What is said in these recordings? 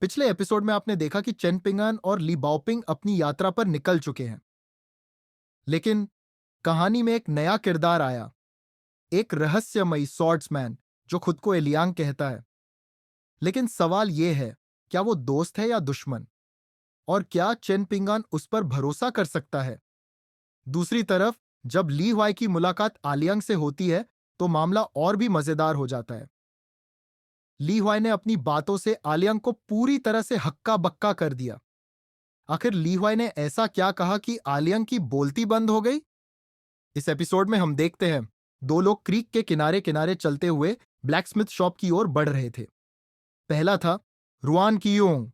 पिछले एपिसोड में आपने देखा कि चेन पिंगन और ली बाओपिंग अपनी यात्रा पर निकल चुके हैं। लेकिन कहानी में एक नया किरदार आया, एक रहस्यमयी स्वॉर्ड्समैन जो खुद को एलियांग कहता है। लेकिन सवाल यह है, क्या वो दोस्त है या दुश्मन? और क्या चेन पिंगन उस पर भरोसा कर सकता है? दूसरी तरफ जब ली हुआई की मुलाकात आलियांग से होती है तो मामला और भी मजेदार हो जाता है। ली हुआई ने अपनी बातों से आलियांग को पूरी तरह से हक्का बक्का कर दिया। आखिर ली हुआई ने ऐसा क्या कहा कि आलियांग की बोलती बंद हो गई? इस एपिसोड में हम देखते हैं, दो लोग क्रीक के किनारे किनारे चलते हुए ब्लैकस्मिथ शॉप की ओर बढ़ रहे थे। पहला था रुआन कियोंग,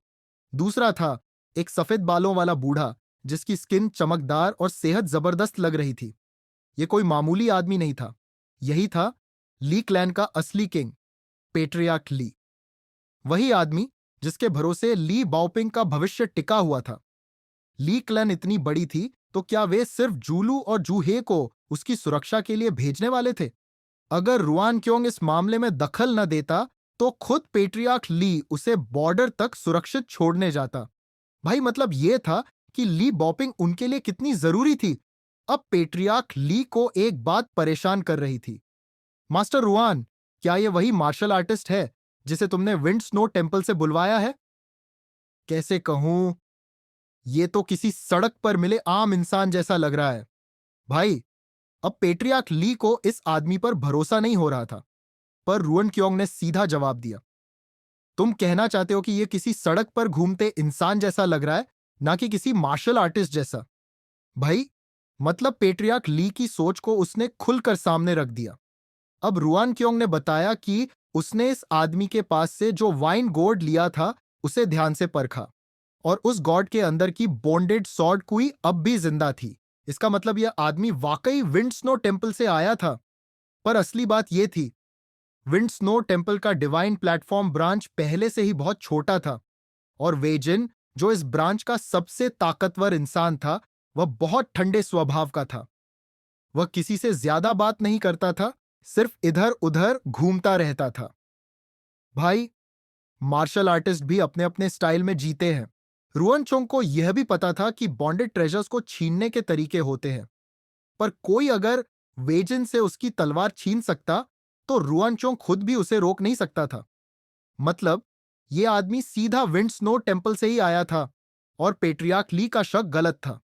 दूसरा था एक सफेद बालों वाला बूढ़ा जिसकी स्किन चमकदार और सेहत जबरदस्त लग रही थी। यह कोई मामूली आदमी नहीं था, यही था ली क्लैन का असली किंग, पेट्रियार्क ली। वही आदमी जिसके भरोसे ली बाओपिंग का भविष्य टिका हुआ था। ली क्लैन इतनी बड़ी थी तो क्या वे सिर्फ जूलू और जूहे को उसकी सुरक्षा के लिए भेजने वाले थे? अगर रुआन क्योंग इस मामले में दखल न देता तो खुद पेट्रियार्क ली उसे बॉर्डर तक सुरक्षित छोड़ने जाता। भाई मतलब यह था कि ली बॉपिंग उनके लिए कितनी जरूरी थी। अब पेट्रियार्क ली को एक बात परेशान कर रही थी। मास्टर रुआन, क्या यह वही मार्शल आर्टिस्ट है जिसे तुमने विंड स्नो टेम्पल से बुलवाया है? कैसे कहूं, ये तो किसी सड़क पर मिले आम इंसान जैसा लग रहा है। भाई, अब पेट्रियार्क ली को इस आदमी पर भरोसा नहीं हो रहा था। पर रुअन क्योंग ने सीधा जवाब दिया, तुम कहना चाहते हो कि यह किसी सड़क पर घूमते इंसान जैसा लग रहा है, ना कि किसी मार्शल आर्टिस्ट जैसा। भाई, मतलब पेट्रियार्क ली की सोच को उसने खुलकर सामने रख दिया। अब रुआन क्योंग ने बताया कि उसने इस आदमी के पास से जो वाइन गोर्ड लिया था उसे ध्यान से परखा, और उस गॉड के अंदर की बॉन्डेड सॉर्ड कुई अब भी जिंदा थी। इसका मतलब यह आदमी वाकई विंड स्नो टेम्पल से आया था। पर असली बात यह थी, विंड स्नो टेम्पल का डिवाइन प्लेटफॉर्म ब्रांच पहले से ही बहुत छोटा था, और वेजिन, जो इस ब्रांच का सबसे ताकतवर इंसान था, वह बहुत ठंडे स्वभाव का था। वह किसी से ज्यादा बात नहीं करता था, सिर्फ इधर उधर घूमता रहता था। भाई, मार्शल आर्टिस्ट भी अपने अपने स्टाइल में जीते हैं। रुअन चोंग को यह भी पता था कि बॉन्डेड ट्रेजर्स को छीनने के तरीके होते हैं, पर कोई अगर वेजिन से उसकी तलवार छीन सकता तो रुअन चोंग खुद भी उसे रोक नहीं सकता था। मतलब यह आदमी सीधा विंड स्नो टेम्पल से ही आया था, और पेट्रियार्क ली का शक गलत था।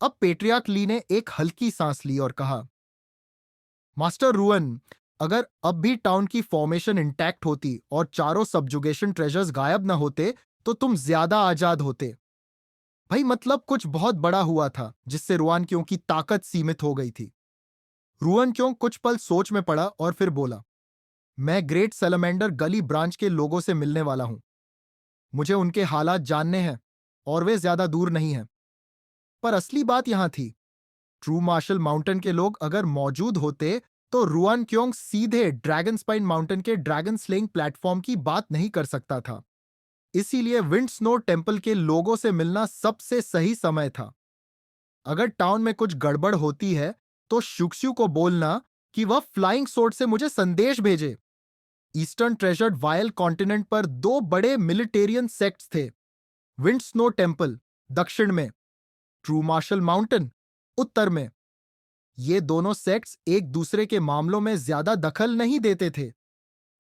अब पेट्रियार्क ली ने एक हल्की सांस ली और कहा, मास्टर रुअन, अगर अब भी टाउन की फॉर्मेशन इंटैक्ट होती और चारों सबजुगेशन ट्रेजर्स गायब ना होते तो तुम ज्यादा आजाद होते। भाई मतलब कुछ बहुत बड़ा हुआ था जिससे रुआन क्यों की ताकत सीमित हो गई थी। रुअन क्यों कुछ पल सोच में पड़ा और फिर बोला, मैं ग्रेट सैलमेंडर गली ब्रांच के लोगों से मिलने वाला हूं। मुझे उनके हालात जानने हैं, और वे ज्यादा दूर नहीं हैं। पर असली बात यहां थी, ट्रू मार्शल माउंटेन के लोग अगर मौजूद होते तो रुआन क्योंग सीधे ड्रैगन स्पाइन माउंटेन के ड्रैगन स्लेइंग प्लेटफॉर्म की बात नहीं कर सकता था। इसीलिए विंड स्नो टेम्पल के लोगों से मिलना सबसे सही समय था। अगर टाउन में कुछ गड़बड़ होती है तो शुक्स्यू को बोलना कि वह फ्लाइंग सोर्ड से मुझे संदेश भेजे। ईस्टर्न ट्रेजर्ड वायल कॉन्टिनेंट पर दो बड़े मिलिटेरियन सेक्ट्स थे, विंड स्नो टेम्पल दक्षिण में, ट्रू मार्शल माउंटेन उत्तर में। ये दोनों सेक्ट्स एक दूसरे के मामलों में ज्यादा दखल नहीं देते थे,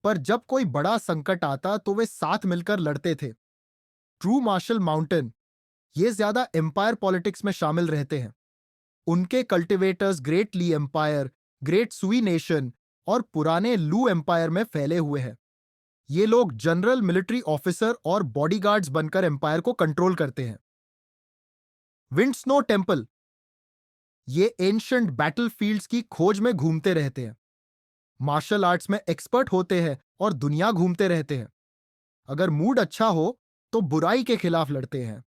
पर जब कोई बड़ा संकट आता तो वे साथ मिलकर लड़ते थे। ट्रू मार्शल माउंटेन ये ज्यादा एम्पायर पॉलिटिक्स में शामिल रहते हैं। उनके कल्टिवेटर्स ग्रेट ली एम्पायर, ग्रेट सुई नेशन और पुराने लू एम्पायर में फैले हुए हैं। ये लोग जनरल मिलिट्री ऑफिसर और बॉडीगार्ड्स बनकर एम्पायर को कंट्रोल करते हैं। विंड स्नो टेम्पल ये एंशंट बैटलफील्ड्स की खोज में घूमते रहते हैं, मार्शल आर्ट्स में एक्सपर्ट होते हैं और दुनिया घूमते रहते हैं। अगर मूड अच्छा हो तो बुराई के खिलाफ लड़ते हैं,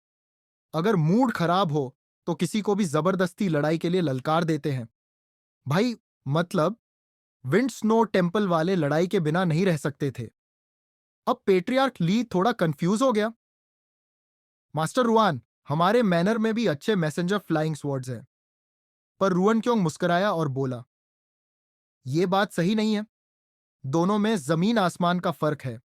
अगर मूड खराब हो तो किसी को भी जबरदस्ती लड़ाई के लिए ललकार देते हैं। भाई मतलब विंड स्नो टेम्पल वाले लड़ाई के बिना नहीं रह सकते थे। अब पेट्रियार्क ली थोड़ा कंफ्यूज हो गया। मास्टर रुआन, हमारे मैनर में भी अच्छे मैसेंजर फ्लाइंग स्वॉर्ड्स हैं। पर रुअन क्यों मुस्कुराया और बोला, यह बात सही नहीं है। दोनों में जमीन आसमान का फर्क है।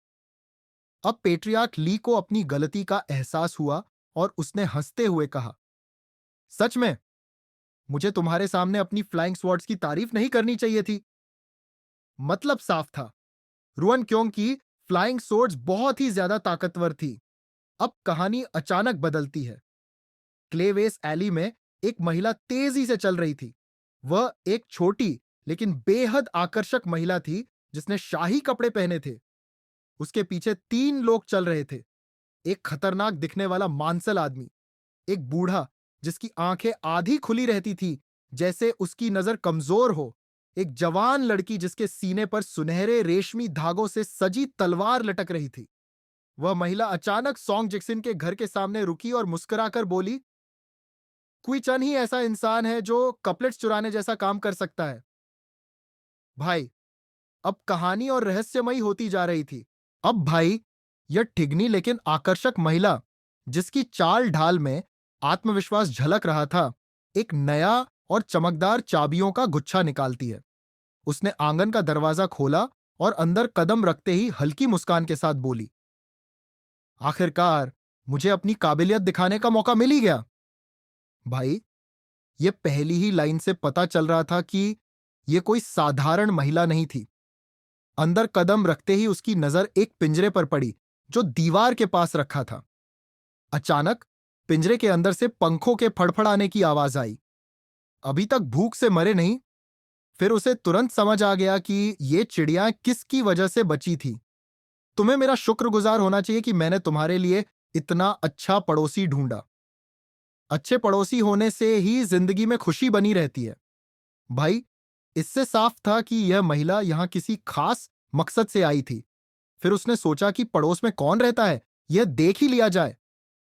अब पेट्रियार्क ली को अपनी गलती का एहसास हुआ और उसने हंसते हुए कहा, सच में मुझे तुम्हारे सामने अपनी फ्लाइंग स्वॉर्ड्स की तारीफ नहीं करनी चाहिए थी। मतलब साफ था, रुअन क्योंग की फ्लाइंग स्वॉर्ड्स बहुत ही ज्यादा ताकतवर थी। अब कहानी अचानक बदलती है। क्लेवेस एली में एक महिला तेजी से चल रही थी। वह एक छोटी लेकिन बेहद आकर्षक महिला थी जिसने शाही कपड़े पहने थे। उसके पीछे 3 लोग चल रहे थे। एक खतरनाक दिखने वाला मांसल आदमी, एक बूढ़ा जिसकी आंखें आधी खुली रहती थी जैसे उसकी नजर कमजोर हो, एक जवान लड़की जिसके सीने पर सुनहरे रेशमी धागों से सजी तलवार लटक रही थी। वह महिला अचानक सॉन्ग जिक्सिन के घर के सामने रुकी और मुस्कुराकर बोली, कोई चंद ही ऐसा इंसान है जो कपलेट्स चुराने जैसा काम कर सकता है। भाई, अब कहानी और रहस्यमयी होती जा रही थी। अब भाई, यह ठिगनी लेकिन आकर्षक महिला, जिसकी चाल ढाल में आत्मविश्वास झलक रहा था, एक नया और चमकदार चाबियों का गुच्छा निकालती है। उसने आंगन का दरवाजा खोला और अंदर कदम रखते ही हल्की मुस्कान के साथ बोली, आखिरकार मुझे अपनी काबिलियत दिखाने का मौका मिल ही गया। भाई, यह पहली ही लाइन से पता चल रहा था कि यह कोई साधारण महिला नहीं थी। अंदर कदम रखते ही उसकी नजर एक पिंजरे पर पड़ी जो दीवार के पास रखा था। अचानक पिंजरे के अंदर से पंखों के फड़फड़ाने की आवाज आई। अभी तक भूख से मरे नहीं। फिर उसे तुरंत समझ आ गया कि ये चिड़िया किसकी वजह से बची थी। तुम्हें मेरा शुक्रगुजार होना चाहिए कि मैंने तुम्हारे लिए इतना अच्छा पड़ोसी ढूंढा। अच्छे पड़ोसी होने से ही जिंदगी में खुशी बनी रहती है। भाई, इससे साफ था कि यह महिला यहां किसी खास मकसद से आई थी। फिर उसने सोचा कि पड़ोस में कौन रहता है, यह देख ही लिया जाए।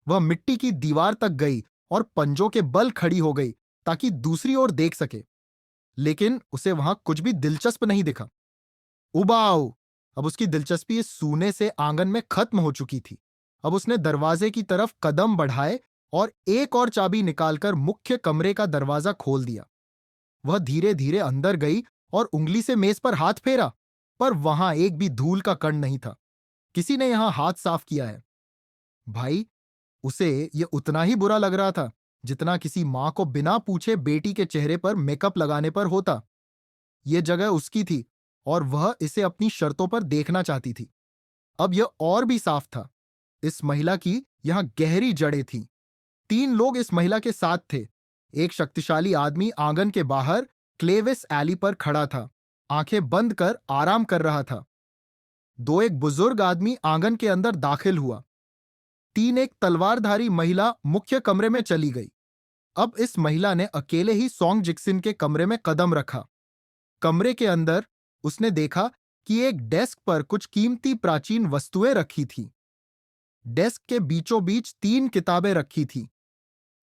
वह मिट्टी की दीवार तक गई और पंजों के बल खड़ी हो गई ताकि दूसरी ओर देख सके। लेकिन उसे वहां कुछ भी दिलचस्प नहीं दिखा। उबाऊ! अब उसकी दिलचस्पी इस सूने से आंगन में खत्म हो चुकी थी। अब उसने दरवाजे की तरफ कदम बढ़ाए और एक और चाबी निकालकर मुख्य कमरे का दरवाजा खोल दिया। वह धीरे धीरे अंदर गई और उंगली से मेज पर हाथ फेरा, पर वहां एक भी धूल का कण नहीं था। किसी ने यहां हाथ साफ किया है। भाई, उसे यह उतना ही बुरा लग रहा था जितना किसी मां को बिना पूछे बेटी के चेहरे पर मेकअप लगाने पर होता। यह जगह उसकी थी और वह इसे अपनी शर्तों पर देखना चाहती थी। अब यह और भी साफ था, इस महिला की यहां गहरी जड़ें थीं। 3 लोग इस महिला के साथ थे। एक शक्तिशाली आदमी आंगन के बाहर क्लेविस एली पर खड़ा था, आंखें बंद कर आराम कर रहा था। एक बुजुर्ग आदमी आंगन के अंदर दाखिल हुआ। एक तलवारधारी महिला मुख्य कमरे में चली गई। अब इस महिला ने अकेले ही सॉन्ग जिक्सिन के कमरे में कदम रखा। कमरे के अंदर उसने देखा कि एक डेस्क पर कुछ कीमती प्राचीन वस्तुएं रखी थीं। डेस्क के बीचों बीच 3 किताबें रखी थीं।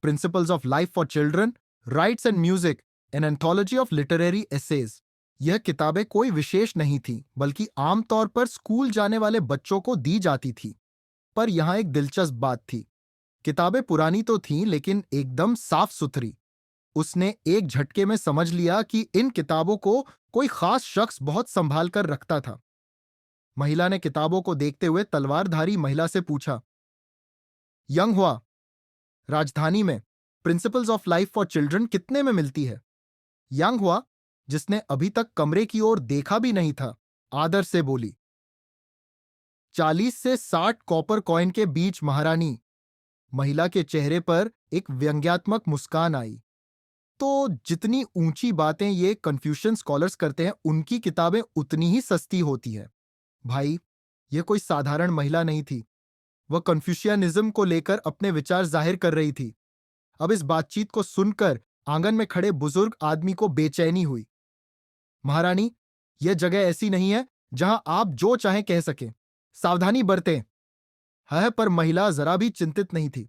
Principles of life for children, rights and music, an anthology of literary essays. यह किताबें कोई विशेष नहीं थीं, बल्कि आमतौर पर स्कूल जाने वाले बच्चों को दी जाती थी। पर यहां एक दिलचस्प बात थी। किताबें पुरानी तो थीं, लेकिन एकदम साफ सुथरी। उसने एक झटके में समझ लिया कि इन किताबों को कोई खास शख्स बहुत संभाल कर रखता था। महिला ने किताबों को देखते हुए तलवारधारी महिला से पूछा, यंग हुआ, राजधानी में principles of life for children कितने में मिलती है? यंग हुआ, जिसने अभी तक कमरे की ओर देखा भी नहीं था, आदर से बोली, 40 से 60 कॉपर कॉइन के बीच महारानी। महिला के चेहरे पर एक व्यंग्यात्मक मुस्कान आई। तो जितनी ऊंची बातें ये कन्फ्यूशियन स्कॉलर्स करते हैं, उनकी किताबें उतनी ही सस्ती होती है। भाई, यह कोई साधारण महिला नहीं थी। वह कन्फ्यूशियनिज्म को लेकर अपने विचार जाहिर कर रही थी। अब इस बातचीत को सुनकर आंगन में खड़े बुजुर्ग आदमी को बेचैनी हुई। महारानी, यह जगह ऐसी नहीं है जहां आप जो चाहें कह सकें। सावधानी बरतें। है, पर महिला जरा भी चिंतित नहीं थी।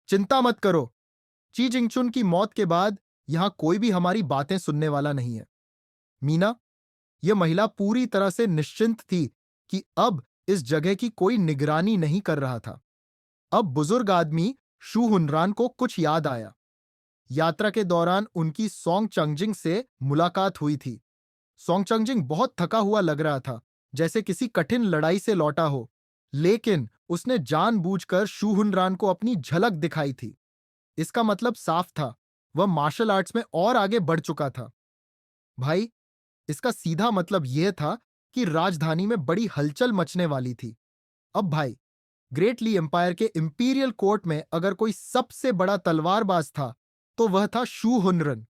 चिंता मत करो, ची जिंगचुन की मौत के बाद यहां कोई भी हमारी बातें सुनने वाला नहीं है। मीना, यह महिला पूरी तरह से निश्चिंत थी कि अब इस जगह की कोई निगरानी नहीं कर रहा था। अब बुजुर्ग आदमी शू हुनरान को कुछ याद आया। यात्रा के दौरान उनकी सॉन्ग चंगजिंग से मुलाकात हुई थी। सॉन्ग चंगजिंग बहुत थका हुआ लग रहा था, जैसे किसी कठिन लड़ाई से लौटा हो। लेकिन उसने जानबूझकर शू हुनरान को अपनी झलक दिखाई थी। इसका मतलब साफ था, वह मार्शल आर्ट्स में और आगे बढ़ चुका था। भाई, इसका सीधा मतलब यह था कि राजधानी में बड़ी हलचल मचने वाली थी। अब भाई, ग्रेट ली एम्पायर के इंपीरियल कोर्ट में अगर कोई सबसे बड़ा तलवारबाज था तो वह था शू हुनरन।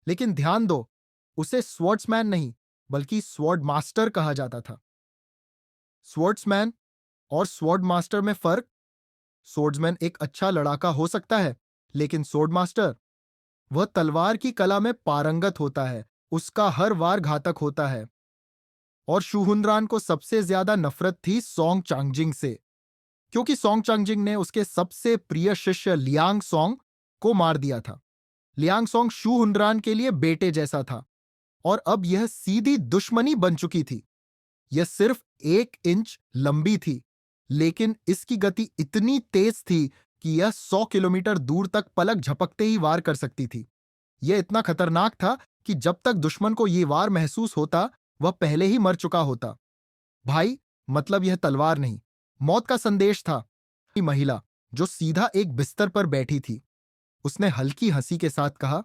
लेकिन ध्यान दो, उसे स्वॉर्ड्समैन नहीं बल्कि स्वॉर्ड मास्टर कहा जाता था। स्वॉर्ड्समैन और स्वॉर्ड मास्टर में फर्क? स्वॉर्ड्समैन एक अच्छा लड़ाका हो सकता है, लेकिन स्वॉर्ड मास्टर, वह तलवार की कला में पारंगत होता है, उसका हर वार घातक होता है। और शू हुनरान को सबसे ज्यादा नफरत थी सोंग चांगजिंग से, क्योंकि सोंग चांगजिंग ने उसके सबसे प्रिय शिष्य लियांग सोंग को मार दिया था। लियांग सोंग शू हुनरान के लिए बेटे जैसा था, और अब यह सीधी दुश्मनी बन चुकी थी। यह सिर्फ 1 इंच लंबी थी, लेकिन इसकी गति इतनी तेज थी कि यह 100 किलोमीटर दूर तक पलक झपकते ही वार कर सकती थी। यह इतना खतरनाक था कि जब तक दुश्मन को यह वार महसूस होता, वह पहले ही मर चुका होता। भाई, मतलब यह तलवार नहीं, मौत का संदेश था। महिला जो सीधा एक बिस्तर पर बैठी थी, उसने हल्की हंसी के साथ कहा,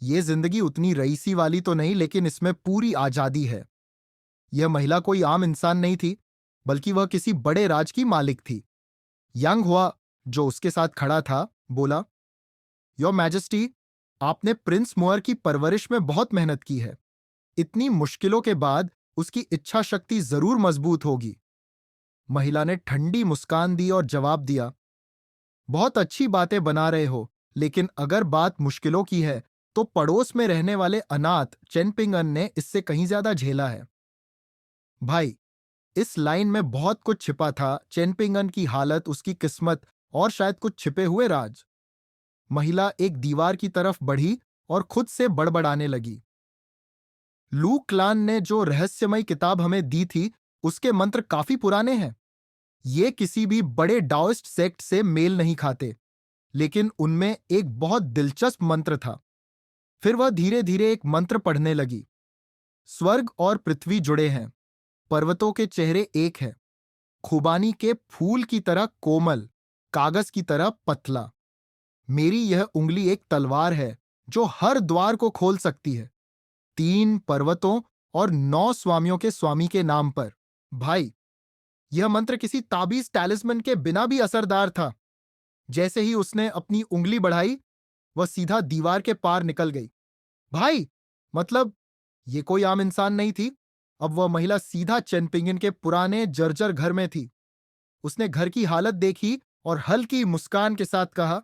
यह जिंदगी उतनी रईसी वाली तो नहीं, लेकिन इसमें पूरी आजादी है। यह महिला कोई आम इंसान नहीं थी, बल्कि वह किसी बड़े राज की मालिक थी। यंग हुआ, जो उसके साथ खड़ा था, बोला, योर मैजेस्टी, आपने प्रिंस मुअर की परवरिश में बहुत मेहनत की है। इतनी मुश्किलों के बाद उसकी इच्छा शक्ति जरूर मजबूत होगी। महिला ने ठंडी मुस्कान दी और जवाब दिया, बहुत अच्छी बातें बना रहे हो, लेकिन अगर बात मुश्किलों की है तो पड़ोस में रहने वाले अनाथ चेनपिंगन ने इससे कहीं ज्यादा झेला है। भाई, इस लाइन में बहुत कुछ छिपा था, चेनपिंगन की हालत, उसकी किस्मत और शायद कुछ छिपे हुए राज। महिला एक दीवार की तरफ बढ़ी और खुद से बड़बड़ाने लगी, लू क्लान ने जो रहस्यमय किताब हमें दी थी, उसके मंत्र काफी पुराने हैं। ये किसी भी बड़े डाओइस्ट सेक्ट से मेल नहीं खाते, लेकिन उनमें एक बहुत दिलचस्प मंत्र था। फिर वह धीरे धीरे एक मंत्र पढ़ने लगी, स्वर्ग और पृथ्वी जुड़े हैं, पर्वतों के चेहरे एक हैं, खुबानी के फूल की तरह कोमल, कागज की तरह पतला। मेरी यह उंगली एक तलवार है जो हर द्वार को खोल सकती है, 3 पर्वतों और 9 स्वामियों के स्वामी के नाम पर। भाई, यह मंत्र किसी ताबीज टैलिस्मन के बिना भी असरदार था। जैसे ही उसने अपनी उंगली बढ़ाई, वह सीधा दीवार के पार निकल गई। भाई, मतलब ये कोई आम इंसान नहीं थी। अब वह महिला सीधा चेनपिंगन के पुराने जर्जर घर में थी। उसने घर की हालत देखी और हल्की मुस्कान के साथ कहा,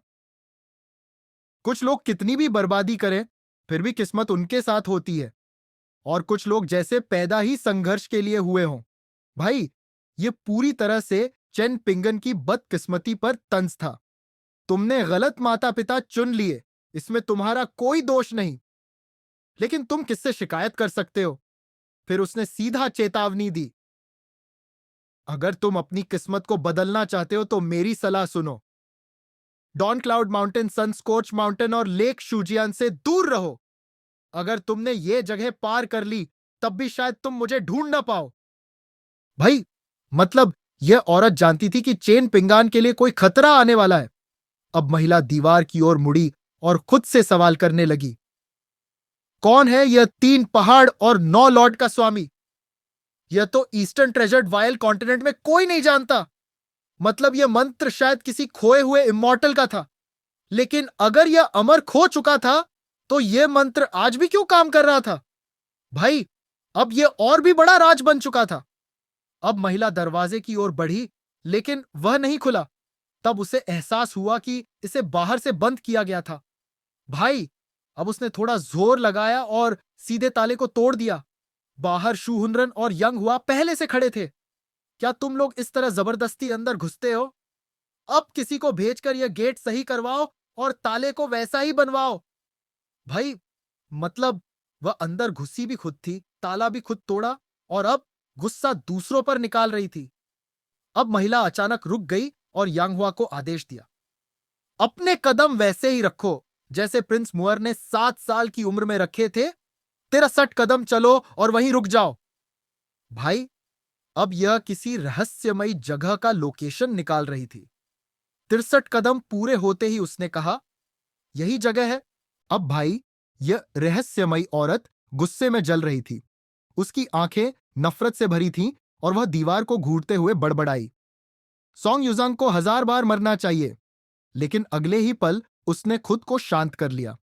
कुछ लोग कितनी भी बर्बादी करें, फिर भी किस्मत उनके साथ होती है, और कुछ लोग जैसे पैदा ही संघर्ष के लिए हुए हों। भाई, ये पूरी तरह से चेन पिंगन की बदकिस्मती पर तंज था। तुमने गलत माता पिता चुन लिए, इसमें तुम्हारा कोई दोष नहीं, लेकिन तुम किससे शिकायत कर सकते हो? फिर उसने सीधा चेतावनी दी, अगर तुम अपनी किस्मत को बदलना चाहते हो तो मेरी सलाह सुनो। डॉन क्लाउड माउंटेन, सनस्कोच माउंटेन और लेक शूजियान से दूर रहो। अगर तुमने ये जगह पार कर ली, तब भी शायद तुम मुझे ढूंढ ना पाओ। भाई, मतलब यह औरत जानती थी कि चेन पिंगान के लिए कोई खतरा आने वाला है। अब महिला दीवार की ओर मुड़ी और खुद से सवाल करने लगी, कौन है यह 3 पहाड़ और 9 लॉर्ड का स्वामी? यह तो ईस्टर्न ट्रेजर्ड वाइल्ड कॉन्टिनेंट में कोई नहीं जानता। मतलब यह मंत्र शायद किसी खोए हुए इमॉर्टल का था, लेकिन अगर यह अमर खो चुका था तो यह मंत्र आज भी क्यों काम कर रहा था? भाई, अब यह और भी बड़ा राज बन चुका था। अब महिला दरवाजे की ओर बढ़ी, लेकिन वह नहीं खुला। तब उसे एहसास हुआ कि इसे बाहर से बंद किया गया था। भाई, अब उसने थोड़ा जोर लगाया और सीधे ताले को तोड़ दिया। बाहर शू हुनरन और यंग हुआ पहले से खड़े थे। क्या तुम लोग इस तरह जबरदस्ती अंदर घुसते हो? अब किसी को भेजकर यह गेट सही करवाओ और ताले को वैसा ही बनवाओ। भाई, मतलब वह अंदर घुसी भी खुद थी, ताला भी खुद तोड़ा, और अब गुस्सा दूसरों पर निकाल रही थी। अब महिला अचानक रुक गई और यांगहुआ को आदेश दिया, अपने कदम वैसे ही रखो जैसे प्रिंस मुअर ने 7 साल की उम्र में रखे थे। 63 कदम चलो और वहीं रुक जाओ। भाई, अब यह किसी रहस्यमयी जगह का लोकेशन निकाल रही थी। 63 कदम पूरे होते ही उसने कहा, यही जगह है। अब भाई, यह रहस्यमयी औरत गुस्से में जल रही थी। उसकी आंखें नफरत से भरी थीं और वह दीवार को घूरते हुए बड़बड़ाई, सॉन्ग युजांग को 1000 बार मरना चाहिए। लेकिन अगले ही पल उसने खुद को शांत कर लिया।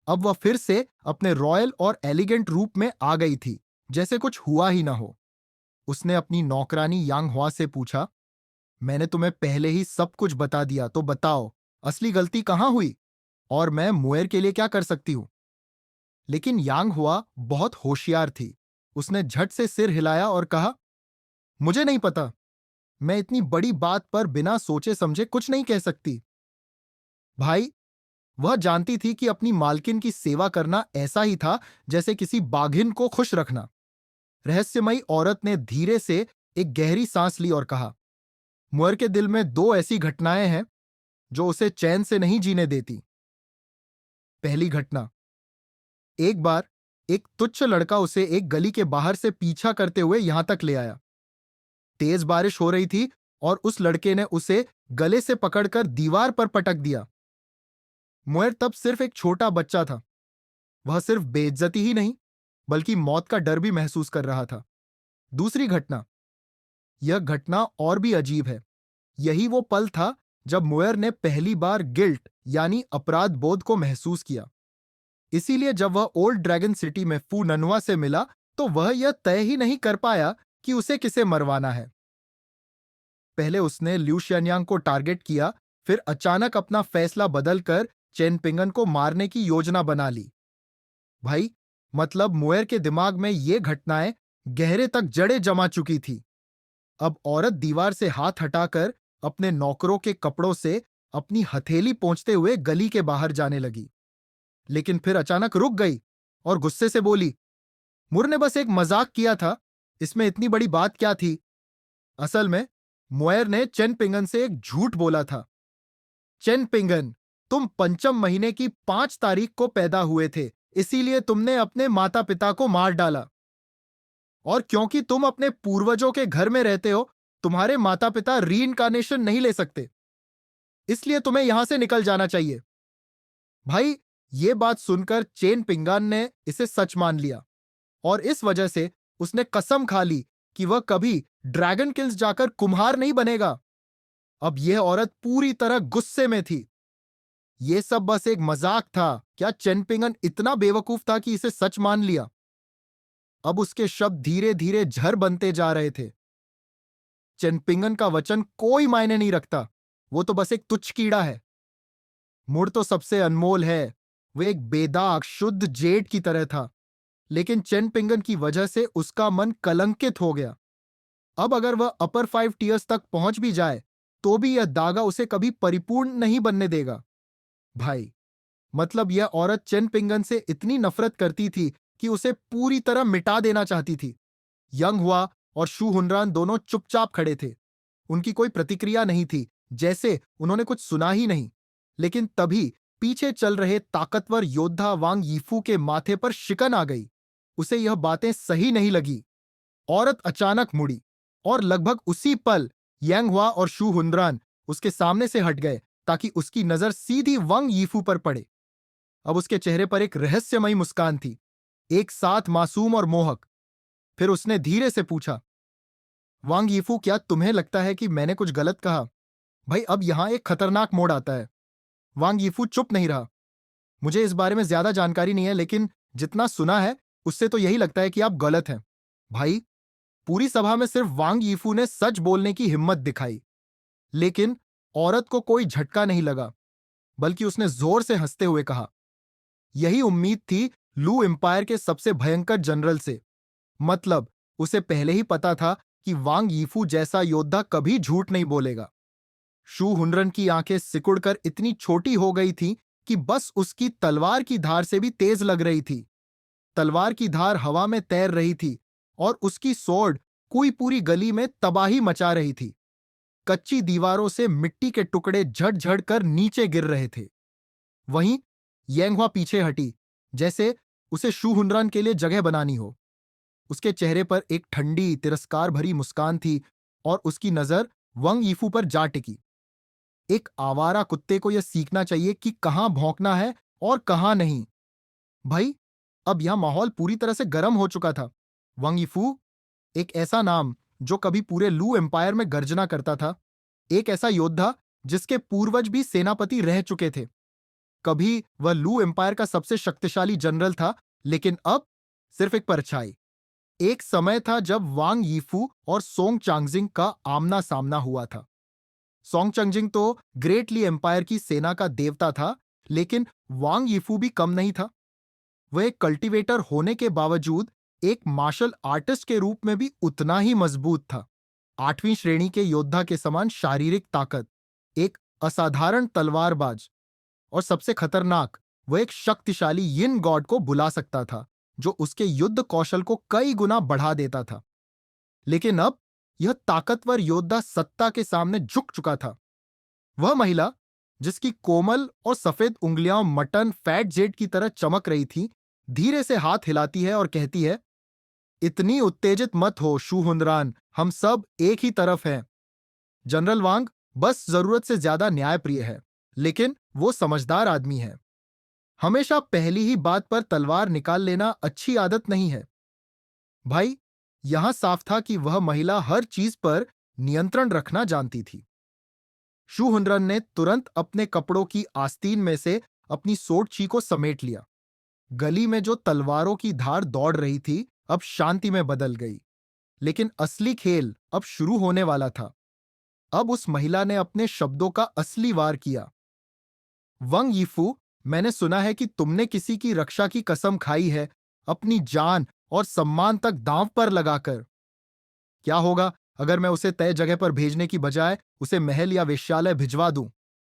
अब वह फिर से अपने रॉयल और एलिगेंट रूप में आ गई थी, जैसे कुछ हुआ ही ना हो। उसने अपनी नौकरानी यांग हुआ से पूछा, मैंने तुम्हें पहले ही सब कुछ बता दिया, तो बताओ असली गलती कहां हुई और मैं मुएर के लिए क्या कर सकती हूं। लेकिन यांग हुआ बहुत होशियार थी। उसने झट से सिर हिलाया और कहा, मुझे नहीं पता। मैं इतनी बड़ी बात पर बिना सोचे समझे कुछ नहीं कह सकती। भाई, वह जानती थी कि अपनी मालकिन की सेवा करना ऐसा ही था जैसे किसी बाघिन को खुश रखना। रहस्यमयी औरत ने धीरे से एक गहरी सांस ली और कहा, मुअर के दिल में 2 ऐसी घटनाएं हैं जो उसे चैन से नहीं जीने देती। पहली घटना, एक बार एक तुच्छ लड़का उसे एक गली के बाहर से पीछा करते हुए यहां तक ले आया। तेज बारिश हो रही थी और उस लड़के ने उसे गले से पकड़कर दीवार पर पटक दिया। मुएर तब सिर्फ एक छोटा बच्चा था। वह सिर्फ बेइज्जती ही नहीं, बल्कि मौत का डर भी महसूस कर रहा था। दूसरी घटना, यह घटना और भी अजीब है। यही वो पल था जब मुएर ने पहली बार गिल्ट यानी अपराध बोध को महसूस किया। इसीलिए जब वह ओल्ड ड्रैगन सिटी में फू ननुआ से मिला तो वह यह तय ही नहीं कर पाया कि उसे किसे मरवाना है। पहले उसने ल्यू शियान्यांग को टारगेट किया, फिर अचानक अपना फैसला बदलकर चेन पिंगन को मारने की योजना बना ली। भाई, मतलब मुएर के दिमाग में ये घटनाएं गहरे तक जड़ें जमा चुकी थी। अब औरत दीवार से हाथ हटाकर अपने नौकरों के कपड़ों से अपनी हथेली पोंछते हुए गली के बाहर जाने लगी, लेकिन फिर अचानक रुक गई और गुस्से से बोली, मुर ने बस एक मजाक किया था, इसमें इतनी बड़ी बात क्या थी। असल में मुएर ने चेन पिंगन से एक झूठ बोला था। चेन पिंगन, तुम पंचम महीने की 5 तारीख को पैदा हुए थे, इसीलिए तुमने अपने माता पिता को मार डाला। और क्योंकि तुम अपने पूर्वजों के घर में रहते हो, तुम्हारे माता पिता रीइंकार्नेशन नहीं ले सकते, इसलिए तुम्हें यहां से निकल जाना चाहिए। भाई, ये बात सुनकर चेन पिंगान ने इसे सच मान लिया और इस वजह से उसने कसम खा ली कि वह कभी ड्रैगन किल्स जाकर कुम्हार नहीं बनेगा। अब यह औरत पूरी तरह गुस्से में थी। यह सब बस एक मजाक था। क्या चेन पिंगन इतना बेवकूफ था कि इसे सच मान लिया? अब उसके शब्द धीरे धीरे झर बनते जा रहे थे। चेनपिंगन का वचन कोई मायने नहीं रखता, वो तो बस एक तुच्छ कीड़ा है। मुड़ तो सबसे अनमोल है, वो एक बेदाग शुद्ध जेड की तरह था, लेकिन चेनपिंगन की वजह से उसका मन कलंकित हो गया। अब अगर वह अपर 5 टीयर्स तक पहुंच भी जाए तो भी यह दागा उसे कभी परिपूर्ण नहीं बनने देगा। भाई, मतलब यह औरत चेनपिंगन से इतनी नफरत करती थी कि उसे पूरी तरह मिटा देना चाहती थी। यंग हुआ और शू हुनरान दोनों चुपचाप खड़े थे। उनकी कोई प्रतिक्रिया नहीं थी, जैसे उन्होंने कुछ सुना ही नहीं। लेकिन तभी पीछे चल रहे ताकतवर योद्धा वांग यीफू के माथे पर शिकन आ गई। उसे यह बातें सही नहीं लगी। औरत अचानक मुड़ी और लगभग उसी पल यांग हुआ और शू हुनरान उसके सामने से हट गए ताकि उसकी नजर सीधी वांग यीफू पर पड़े। अब उसके चेहरे पर एक रहस्यमयी मुस्कान थी, एक साथ मासूम और मोहक। फिर उसने धीरे से पूछा, वांग यीफू, क्या तुम्हें लगता है कि मैंने कुछ गलत कहा? भाई, अब यहां एक खतरनाक मोड़ आता है। वांग यीफू चुप नहीं रहा। मुझे इस बारे में ज्यादा जानकारी नहीं है, लेकिन जितना सुना है उससे तो यही लगता है कि आप गलत हैं। भाई, पूरी सभा में सिर्फ वांग यीफू ने सच बोलने की हिम्मत दिखाई, लेकिन औरत को कोई झटका नहीं लगा, बल्कि उसने जोर से हंसते हुए कहा, यही उम्मीद थी लू एम्पायर के सबसे भयंकर जनरल से। मतलब उसे पहले ही पता था कि वांग यीफू जैसा योद्धा कभी झूठ नहीं बोलेगा। शू हुनरन की आंखें सिकुड़कर इतनी छोटी हो गई थी कि बस उसकी तलवार की धार से भी तेज लग रही थी। तलवार की धार हवा में तैर रही थी और उसकी स्वॉर्ड कोई पूरी गली में तबाही मचा रही थी। कच्ची दीवारों से मिट्टी के टुकड़े झट-झट कर नीचे गिर रहे थे। वहीं येंगहुआ पीछे हटी, जैसे उसे शू हुनरान के लिए जगह बनानी हो। उसके चेहरे पर एक ठंडी तिरस्कार भरी मुस्कान थी और उसकी नजर वंग यीफू पर जा टिकी। एक आवारा कुत्ते को यह सीखना चाहिए कि कहां भौंकना है और कहां नहीं। भाई, अब यह माहौल पूरी तरह से गर्म हो चुका था। वंग यीफू, एक ऐसा नाम जो कभी पूरे लू एम्पायर में गर्जना करता था, एक ऐसा योद्धा जिसके पूर्वज भी सेनापति रह चुके थे। कभी वह लू एम्पायर का सबसे शक्तिशाली जनरल था, लेकिन अब सिर्फ एक परछाई। एक समय था जब वांग यीफू और सोंग चांगजिंग का आमना सामना हुआ था। सोंग चांगजिंग तो ग्रेट ली एम्पायर की सेना का देवता था, लेकिन वांग यीफू भी कम नहीं था। वह एक कल्टीवेटर होने के बावजूद एक मार्शल आर्टिस्ट के रूप में भी उतना ही मजबूत था। 8वीं श्रेणी के योद्धा के समान शारीरिक ताकत, एक असाधारण तलवारबाज, और सबसे खतरनाक, वह एक शक्तिशाली यिन गॉड को बुला सकता था जो उसके युद्ध कौशल को कई गुना बढ़ा देता था। लेकिन अब यह ताकतवर योद्धा सत्ता के सामने झुक चुका था। वह महिला जिसकी कोमल और सफेद उंगलियां मटन फैट जेड की तरह चमक रही थी, धीरे से हाथ हिलाती है और कहती है, इतनी उत्तेजित मत हो शू हुनरान, हम सब एक ही तरफ हैं। जनरल वांग बस जरूरत से ज्यादा न्यायप्रिय है, लेकिन वो समझदार आदमी है। हमेशा पहली ही बात पर तलवार निकाल लेना अच्छी आदत नहीं है। भाई, यहां साफ था कि वह महिला हर चीज पर नियंत्रण रखना जानती थी। शू हुनरन ने तुरंत अपने कपड़ों की आस्तीन में से अपनी सोटची को समेट लिया। गली में जो तलवारों की धार दौड़ रही थी, अब शांति में बदल गई। लेकिन असली खेल अब शुरू होने वाला था। अब उस महिला ने अपने शब्दों का असली वार किया। वंग यीफू, मैंने सुना है कि तुमने किसी की रक्षा की कसम खाई है, अपनी जान और सम्मान तक दांव पर लगाकर। क्या होगा अगर मैं उसे तय जगह पर भेजने की बजाय उसे महल या वेश्यालय भिजवा दूं?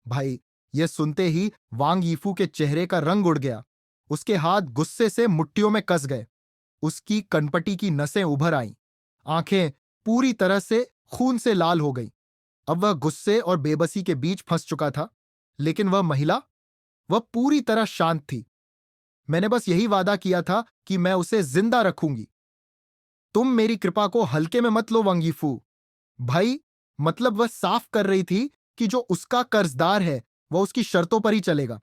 भाई, यह सुनते ही वांग यीफू के चेहरे का रंग उड़ गया। उसके हाथ गुस्से से मुट्ठियों में कस गए। उसकी कनपटी की नसें उभर आईं। आंखें पूरी तरह से खून से लाल हो गई। अब वह गुस्से और बेबसी के बीच फंस चुका था। लेकिन वह महिला, वह पूरी तरह शांत थी। मैंने बस यही वादा किया था कि मैं उसे जिंदा रखूंगी। तुम मेरी कृपा को हल्के में मत लो वांग यीफू। भाई, मतलब वह साफ कर रही थी कि जो उसका कर्जदार है वह उसकी शर्तों पर ही चलेगा।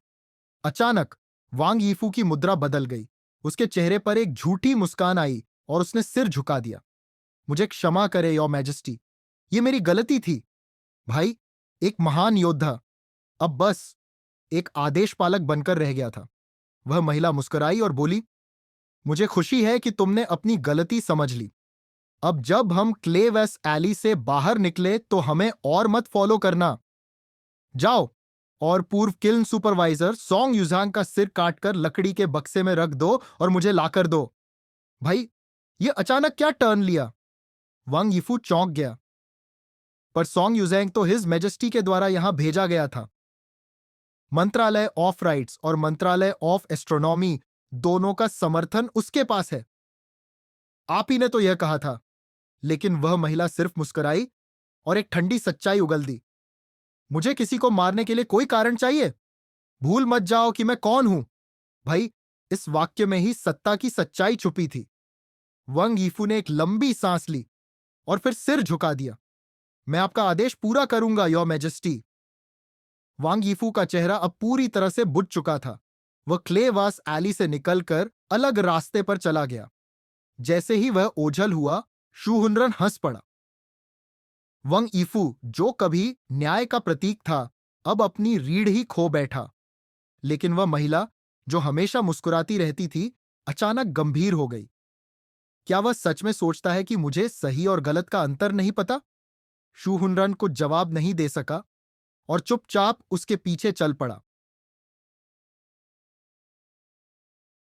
अचानक वांग यीफू की मुद्रा बदल गई। उसके चेहरे पर एक झूठी मुस्कान आई और उसने सिर झुका दिया। मुझे क्षमा करे योर मैजेस्टी, ये मेरी गलती थी। भाई, एक महान योद्धा अब बस एक आदेश पालक बनकर रह गया था। वह महिला मुस्कुराई और बोली, मुझे खुशी है कि तुमने अपनी गलती समझ ली। अब जब हम क्लेवेस एली से बाहर निकले तो हमें और मत फॉलो करना। जाओ और पूर्व किल्न सुपरवाइजर सोंग युजांग का सिर काटकर लकड़ी के बक्से में रख दो और मुझे लाकर दो। भाई, यह अचानक क्या टर्न लिया? वांग यीफू चौंक गया। पर सोंग युजैंग तो हिज मैजेस्टी के द्वारा यहां भेजा गया था। मंत्रालय ऑफ राइट्स और मंत्रालय ऑफ एस्ट्रोनॉमी दोनों का समर्थन उसके पास है। आप ही ने तो यह कहा था। लेकिन वह महिला सिर्फ मुस्कुराई और एक ठंडी सच्चाई उगल दी। मुझे किसी को मारने के लिए कोई कारण चाहिए? भूल मत जाओ कि मैं कौन हूं। भाई, इस वाक्य में ही सत्ता की सच्चाई छुपी थी। वंग यीफू ने एक लंबी सांस ली और फिर सिर झुका दिया। मैं आपका आदेश पूरा करूंगा योर मैजेस्टी। वांग यीफू का चेहरा अब पूरी तरह से बुझ चुका था। वह क्लेवास एली से निकलकर अलग रास्ते पर चला गया। जैसे ही वह ओझल हुआ, शू हुनरन हंस पड़ा। वंग यीफू, जो कभी न्याय का प्रतीक था, अब अपनी रीढ़ ही खो बैठा। लेकिन वह महिला जो हमेशा मुस्कुराती रहती थी, अचानक गंभीर हो गई। क्या वह सच में सोचता है कि मुझे सही और गलत का अंतर नहीं पता? शू हुनरन कुछ जवाब नहीं दे सका और चुपचाप उसके पीछे चल पड़ा।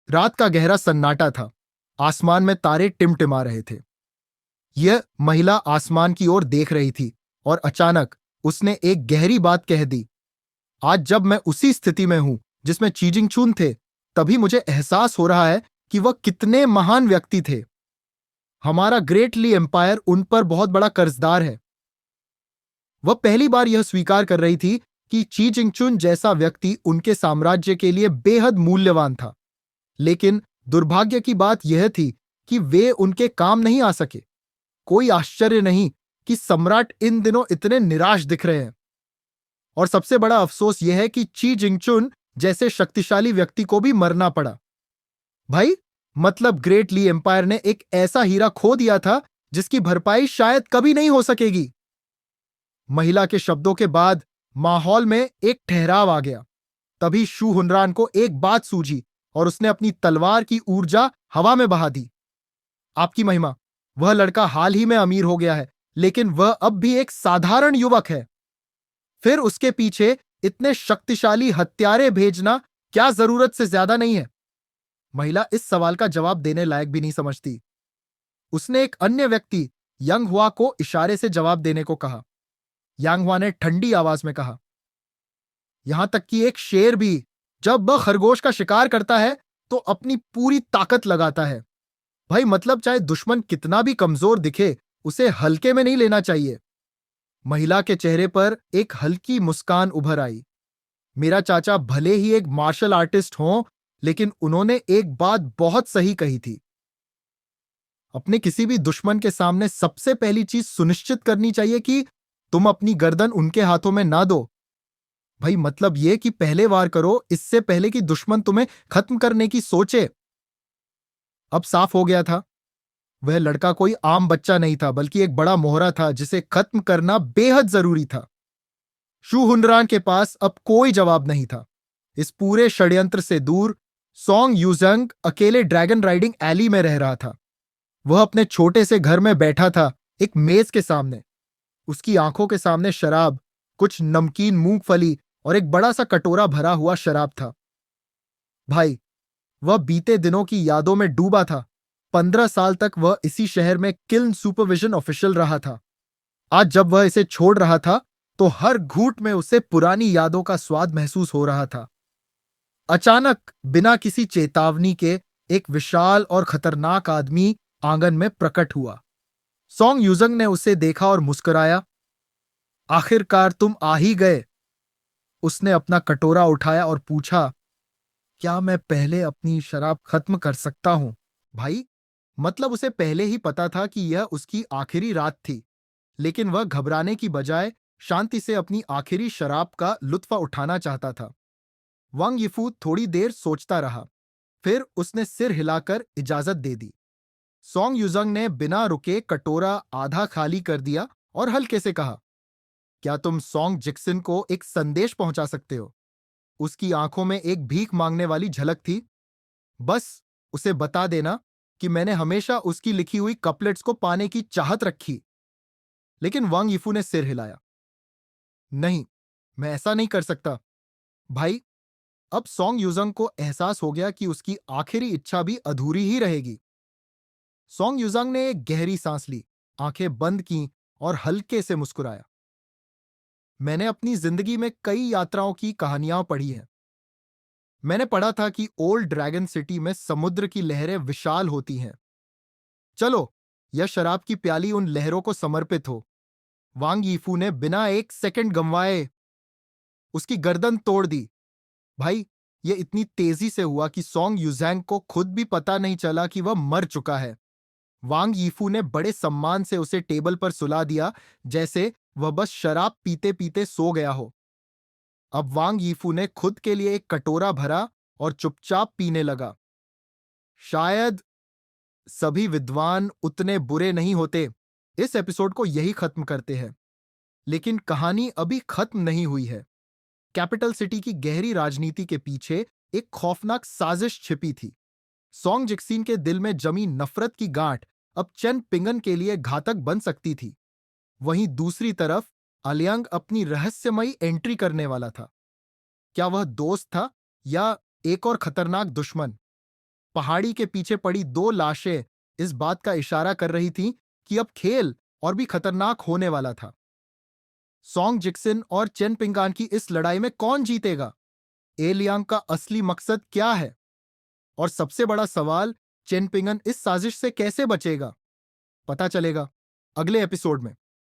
रात का गहरा सन्नाटा था। आसमान में तारे टिमटिमा रहे थे। यह महिला आसमान की ओर देख रही थी और अचानक उसने एक गहरी बात कह दी। आज जब मैं उसी स्थिति में हूं जिसमें चीजिंग चुन थे, तभी मुझे एहसास हो रहा है कि वह कितने महान व्यक्ति थे। हमारा ग्रेट ली एम्पायर उन पर बहुत बड़ा कर्जदार है। वह पहली बार यह स्वीकार कर रही थी कि ची जिंगचुन जैसा व्यक्ति उनके साम्राज्य के लिए बेहद मूल्यवान था। लेकिन दुर्भाग्य की बात यह थी कि वे उनके काम नहीं आ सके। कोई आश्चर्य नहीं कि सम्राट इन दिनों इतने निराश दिख रहे हैं। और सबसे बड़ा अफसोस यह है कि ची जिंगचुन जैसे शक्तिशाली व्यक्ति को भी मरना पड़ा। भाई, मतलब ग्रेट ली एम्पायर ने एक ऐसा हीरा खो दिया था जिसकी भरपाई शायद कभी नहीं हो सकेगी। महिला के शब्दों के बाद माहौल में एक ठहराव आ गया। तभी शू हुनरान को एक बात सूझी और उसने अपनी तलवार की ऊर्जा हवा में बहा दी। आपकी महिमा, वह लड़का हाल ही में अमीर हो गया है, लेकिन वह अब भी एक साधारण युवक है। फिर उसके पीछे इतने शक्तिशाली हत्यारे भेजना क्या जरूरत से ज्यादा नहीं है? महिला इस सवाल का जवाब देने लायक भी नहीं समझती। उसने एक अन्य व्यक्ति यंग हुआ को इशारे से जवाब देने को कहा। यांग हुआ ने ठंडी आवाज में कहा, यहां तक कि एक शेर भी जब वह खरगोश का शिकार करता है तो अपनी पूरी ताकत लगाता है। भाई, मतलब चाहे दुश्मन कितना भी कमजोर दिखे, उसे हल्के में नहीं लेना चाहिए। महिला के चेहरे पर एक हल्की मुस्कान उभर आई। मेरा चाचा भले ही एक मार्शल आर्टिस्ट हों, लेकिन उन्होंने एक बात बहुत सही कही थी। अपने किसी भी दुश्मन के सामने सबसे पहली चीज सुनिश्चित करनी चाहिए कि तुम अपनी गर्दन उनके हाथों में ना दो। भाई, मतलब यह कि पहले वार करो इससे पहले कि दुश्मन तुम्हें खत्म करने की सोचे। अब साफ हो गया था, वह लड़का कोई आम बच्चा नहीं था, बल्कि एक बड़ा मोहरा था जिसे खत्म करना बेहद जरूरी था। शू हुनरान के पास अब कोई जवाब नहीं था। इस पूरे षड्यंत्र से दूर सोंग यूजंग अकेले ड्रैगन राइडिंग एली में रह रहा था। वह अपने छोटे से घर में बैठा था, एक मेज के सामने। उसकी आंखों के सामने शराब, कुछ नमकीन मूंगफली और एक बड़ा सा कटोरा भरा हुआ शराब था। भाई, वह बीते दिनों की यादों में डूबा था। 15 साल तक वह इसी शहर में किल्न सुपरविजन ऑफिशियल रहा था। आज जब वह इसे छोड़ रहा था तो हर घूंट में उसे पुरानी यादों का स्वाद महसूस हो रहा था। अचानक बिना किसी चेतावनी के एक विशाल और खतरनाक आदमी आंगन में प्रकट हुआ। सोंग यूजंग ने उसे देखा और मुस्कुराया। आखिरकार तुम आ ही गए। उसने अपना कटोरा उठाया और पूछा, क्या मैं पहले अपनी शराब खत्म कर सकता हूं? भाई, मतलब उसे पहले ही पता था कि यह उसकी आखिरी रात थी, लेकिन वह घबराने की बजाय शांति से अपनी आखिरी शराब का लुत्फा उठाना चाहता था। वांग यीफू थोड़ी देर सोचता रहा, फिर उसने सिर हिलाकर इजाजत दे दी। सोंग यूजंग ने बिना रुके कटोरा आधा खाली कर दिया और हल्के से कहा, क्या तुम सोंग जिक्सिन को एक संदेश पहुंचा सकते हो? उसकी आंखों में एक भीख मांगने वाली झलक थी। बस उसे बता देना कि मैंने हमेशा उसकी लिखी हुई कपलेट्स को पाने की चाहत रखी। लेकिन वांग यीफू ने सिर हिलाया। नहीं, मैं ऐसा नहीं कर सकता। भाई, अब सोंग यूजंग को एहसास हो गया कि उसकी आखिरी इच्छा भी अधूरी ही रहेगी। सोंग यूजंग ने एक गहरी सांस ली, आंखें बंद की और हल्के से मुस्कुराया। मैंने अपनी जिंदगी में कई यात्राओं की कहानियां पढ़ी हैं। मैंने पढ़ा था कि ओल्ड ड्रैगन सिटी में समुद्र की लहरें विशाल होती हैं। चलो, यह शराब की प्याली उन लहरों को समर्पित हो। वांग यीफू ने बिना एक सेकंड गंवाए उसकी गर्दन तोड़ दी। भाई, यह इतनी तेजी से हुआ कि सोंग यूजैंग को खुद भी पता नहीं चला कि वह मर चुका है। वांग यीफू ने बड़े सम्मान से उसे टेबल पर सुला दिया, जैसे वह बस शराब पीते पीते सो गया हो। अब वांग यीफू ने खुद के लिए एक कटोरा भरा और चुपचाप पीने लगा। शायद सभी विद्वान उतने बुरे नहीं होते। इस एपिसोड को यही खत्म करते हैं, लेकिन कहानी अभी खत्म नहीं हुई है। कैपिटल सिटी की गहरी राजनीति के पीछे एक खौफनाक साजिश छिपी थी। सोंग जिक्सिन के दिल में जमी नफरत की गांठ अब चेन पिंगन के लिए घातक बन सकती थी। वहीं दूसरी तरफ अलियांग अपनी रहस्यमयी एंट्री करने वाला था। क्या वह दोस्त था या एक और खतरनाक दुश्मन? पहाड़ी के पीछे पड़ी दो लाशें इस बात का इशारा कर रही थीं कि अब खेल और भी खतरनाक होने वाला था। सोंग जिक्सिन और चेन पिंगान की इस लड़ाई में कौन जीतेगा? ए लियांग का असली मकसद क्या है? और सबसे बड़ा सवाल, चेन पिंगन इस साजिश से कैसे बचेगा? पता चलेगा अगले एपिसोड में।